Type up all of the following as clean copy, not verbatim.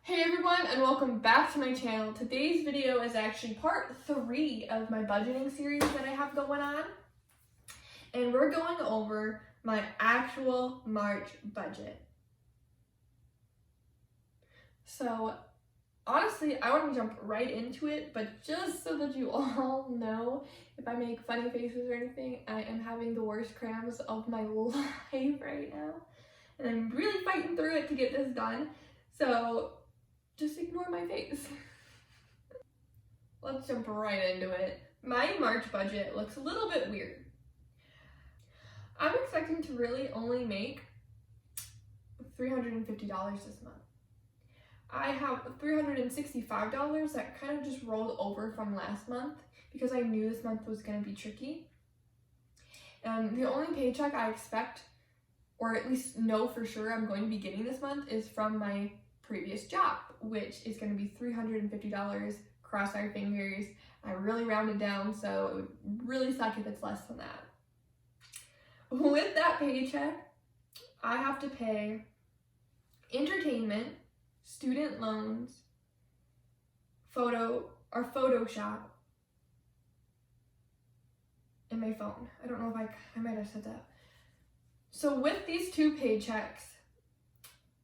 Hey everyone, and welcome back to my channel. Today's video is actually part 3 of my budgeting series that I have going on. And we're going over my actual March budget. So honestly, I want to jump right into it, but just so that you all know, if I make funny faces or anything, I am having the worst cramps of my life right now. And I'm really fighting through it to get this done. So just ignore my face. Let's jump right into it. My March budget looks a little bit weird. I'm expecting to really only make $350 this month. I have $365 that kind of just rolled over from last month because I knew this month was going to be tricky. And the only paycheck I expect, or at least know for sure I'm going to be getting this month, is from my previous job, which is going to be $350. Cross our fingers. I really rounded down, so it would really suck if it's less than that. With that paycheck, I have to pay entertainment, student loans, Photoshop, and my phone. I don't know if I might have said that. So with these two paychecks,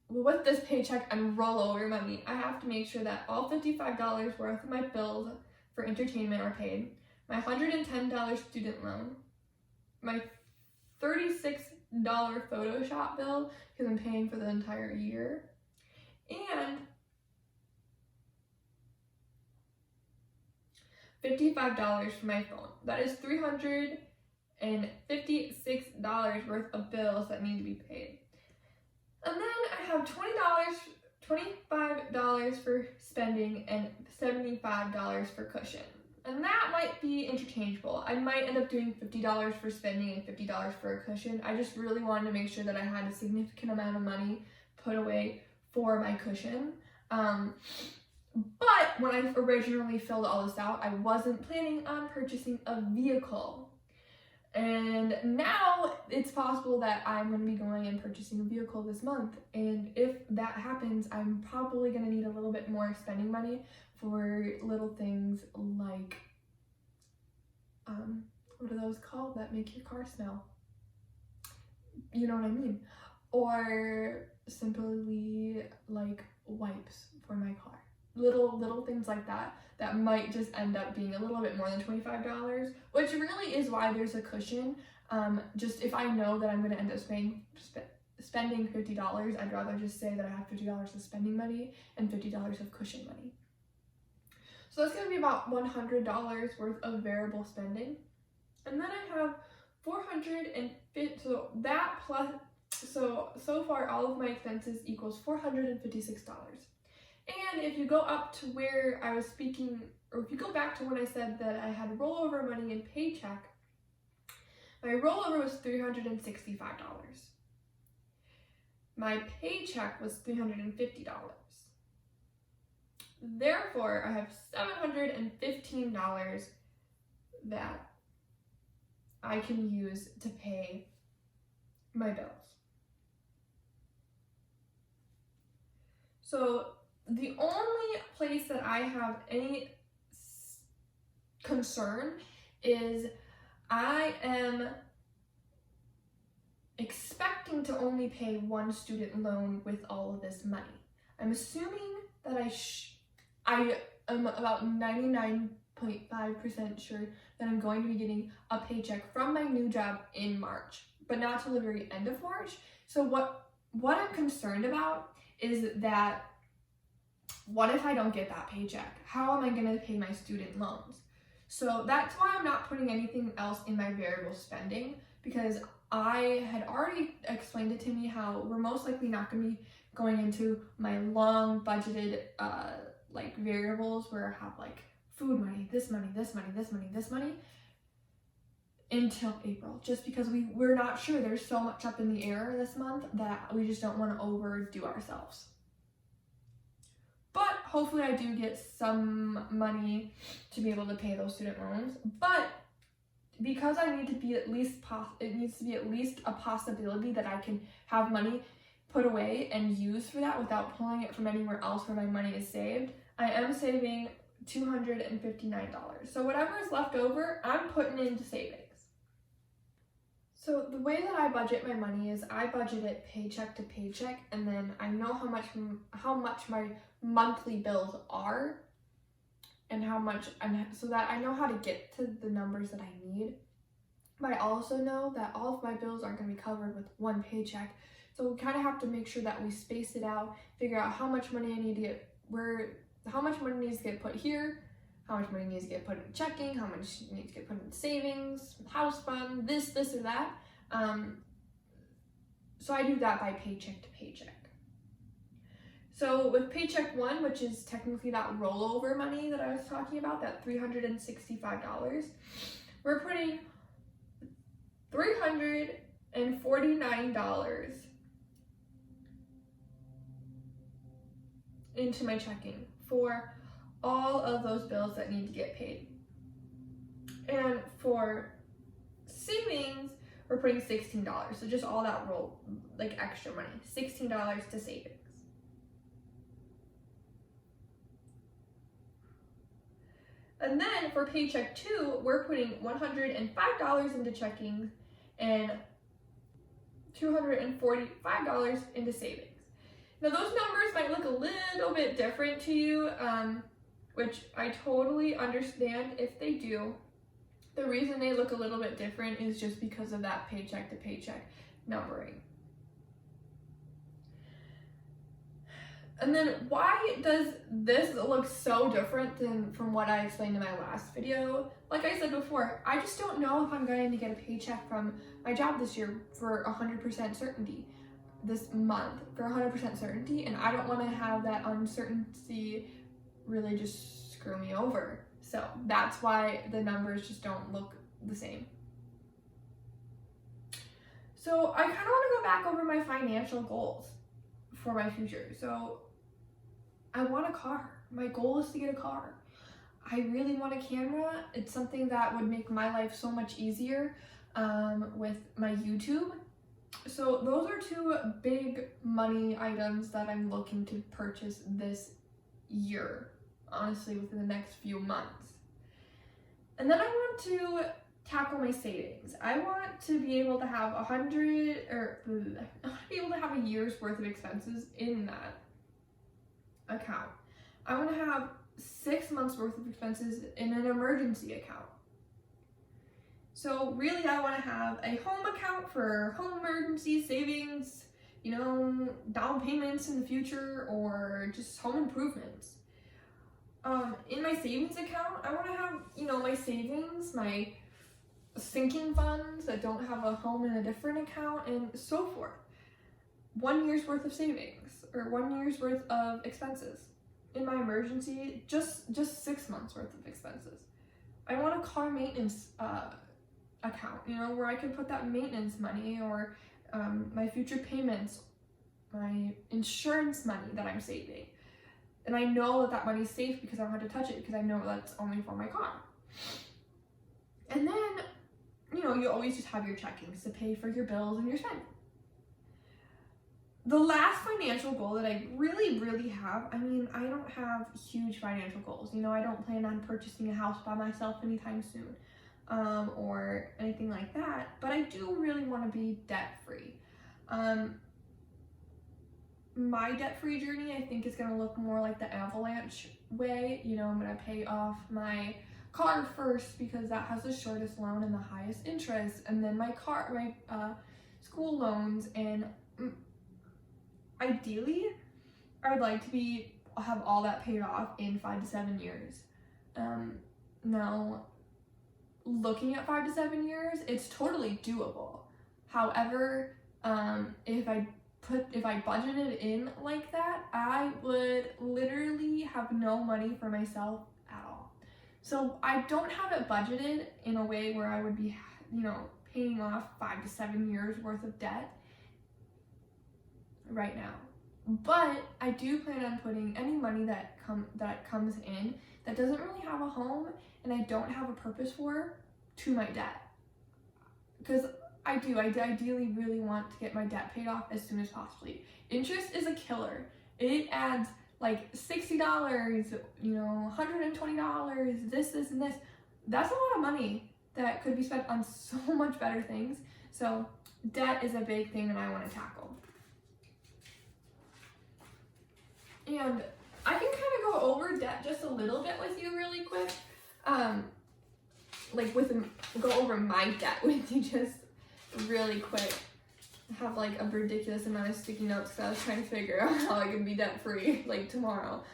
with this paycheck and rollover money, I have to make sure that all $55 worth of my bills for entertainment are paid, my $110 student loan, my $36 Photoshop bill because I'm paying for the entire year, and $55 for my phone. That is $356 worth of bills that need to be paid. And then I have $25 for spending and $75 for cushion. And that might be interchangeable. I might end up doing $50 for spending and $50 for a cushion. I just really wanted to make sure that I had a significant amount of money put away for my cushion. But when I originally filled all this out, I wasn't planning on purchasing a vehicle. And now it's possible that I'm going to be going and purchasing a vehicle this month. And if that happens, I'm probably going to need a little bit more spending money for little things like, what are those called that make your car smell? You know what I mean? Or simply like wipes for my car. Little things like that might just end up being a little bit more than $25, which really is why there's a cushion. Just if I know that I'm going to end up spending $50, I'd rather just say that I have $50 of spending money and $50 of cushion money. So that's going to be about $100 worth of variable spending. And then I have $450, so that plus, so far all of my expenses equals $456. And if you go up to where I was speaking, or if you go back to when I said that I had rollover money and paycheck, my rollover was $365. My paycheck was $350. Therefore, I have $715 that I can use to pay my bills. So the only place that I have any concern is I am expecting to only pay one student loan with all of this money. I'm assuming that I am about 99.5% sure that I'm going to be getting a paycheck from my new job in March, but not till the very end of March. So what I'm concerned about is that what if I don't get that paycheck? How am I going to pay my student loans? So that's why I'm not putting anything else in my variable spending, because I had already explained it to me how we're most likely not going to be going into my long budgeted like variables where I have like food money, this money, this money, this money, this money until April, just because we're not sure. There's so much up in the air this month that we just don't want to overdo ourselves. But hopefully I do get some money to be able to pay those student loans. But because I need to be at least, it needs to be at least a possibility that I can have money put away and use for that without pulling it from anywhere else where my money is saved, I am saving $259. So whatever is left over, I'm putting into savings. So the way that I budget my money is I budget it paycheck to paycheck, and then I know how much my monthly bills are, and so that I know how to get to the numbers that I need. But I also know that all of my bills aren't going to be covered with one paycheck. So we kind of have to make sure that we space it out, figure out how much money I need to get how much money needs to get put here, how much money needs to get put in checking, how much needs to get put in savings, house fund, this or that. So I do that by paycheck to paycheck. So with paycheck 1, which is technically that rollover money that I was talking about, that $365, we're putting $349 into my checking for all of those bills that need to get paid. And for savings, we're putting $16. So just all that extra money, $16 to savings. And then for paycheck 2, we're putting $105 into checking and $245 into savings. Now those numbers might look a little bit different to you, which I totally understand if they do. The reason they look a little bit different is just because of that paycheck to paycheck numbering. And then why does this look so different from what I explained in my last video? Like I said before, I just don't know if I'm going to get a paycheck from my job this year for 100% certainty, this month for 100% certainty, and I don't want to have that uncertainty really just screw me over. So that's why the numbers just don't look the same. So I kind of want to go back over my financial goals for my future. So I want a car. My goal is to get a car. I really want a camera. It's something that would make my life so much easier with my YouTube. So those are 2 big money items that I'm looking to purchase this year, honestly, within the next few months. And then I want to tackle my savings. I want to be able to have I want to be able to have a year's worth of expenses in that account. I want to have 6 months worth of expenses in an emergency account. So really I want to have a home account for home emergency savings, down payments in the future, or just home improvements. In my savings account, I want to have, my savings, my sinking funds that don't have a home in a different account, and so forth. 1 year's worth of savings, or 1 year's worth of expenses. In my emergency, just 6 months worth of expenses. I want a car maintenance account, where I can put that maintenance money, or my future payments, my insurance money that I'm saving. And I know that money's safe because I don't have to touch it, because I know that's only for my car. And then, you always just have your checkings to pay for your bills and your spending. The last financial goal that I really, really have, I don't have huge financial goals. I don't plan on purchasing a house by myself anytime soon, or anything like that, but I do really want to be debt-free. My debt-free journey, I think, is going to look more like the avalanche way. I'm going to pay off my car first because that has the shortest loan and the highest interest, and then my school loans, and ideally I would like to have all that paid off in 5 to 7 years. Now, looking at 5 to 7 years, it's totally doable. However, if I budgeted in like that, I would literally have no money for myself at all. So I don't have it budgeted in a way where I would be, paying off 5 to 7 years worth of debt right now. But I do plan on putting any money that comes in that doesn't really have a home and I don't have a purpose for to my debt. Because I ideally really want to get my debt paid off as soon as possibly. Interest is a killer. It adds like $60, you know, $120, this, and this. That's a lot of money that could be spent on so much better things. So debt is a big thing that I want to tackle. And I can kind of go over debt just a little bit with you really quick. Go over my debt with you just really quick. I have like a ridiculous amount of sticky notes because I was trying to figure out how I can be debt free like tomorrow.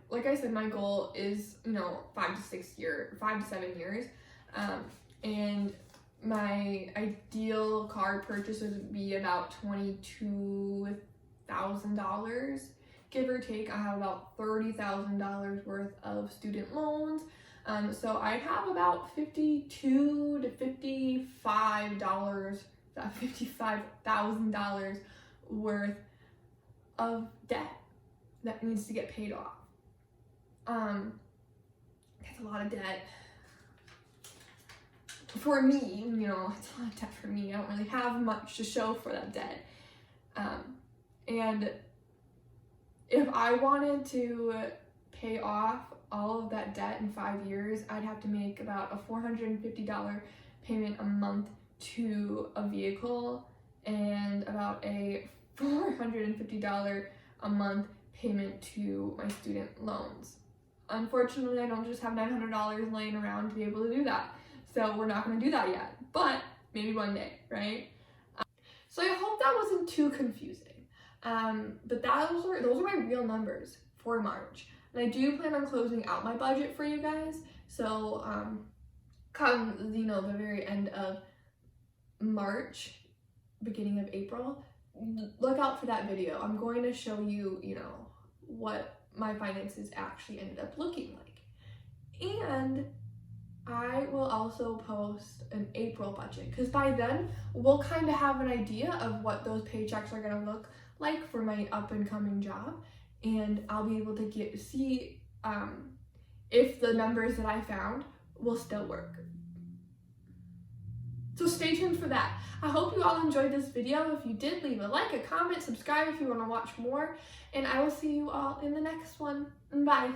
Like I said, my goal is, you know, 5 to 7 years. And my ideal car purchase would be about $22,000, give or take. I have about $30,000 worth of student loans. So I have about $52,000 to $55,000 worth of debt that needs to get paid off. That's a lot of debt. For me, you know, it's a lot of debt for me. I don't really have much to show for that debt. And if I wanted to pay off all of that debt in 5 years, I'd have to make about a $450 payment a month to a vehicle and about a $450 a month payment to my student loans. Unfortunately, I don't just have $900 laying around to be able to do that. So we're not going to do that yet, but maybe one day, right? So I hope that wasn't too confusing. But those are my real numbers for March. And I do plan on closing out my budget for you guys. So come, you know, the very end of March, beginning of April, look out for that video. I'm going to show you, you know, what my finances actually ended up looking like. And I will also post an April budget because by then we'll kind of have an idea of what those paychecks are going to look like for my up and coming job, and I'll be able to see if the numbers that I found will still work. So stay tuned for that. I hope you all enjoyed this video. If you did, leave a like, a comment, subscribe if you want to watch more, and I will see you all in the next one. Bye.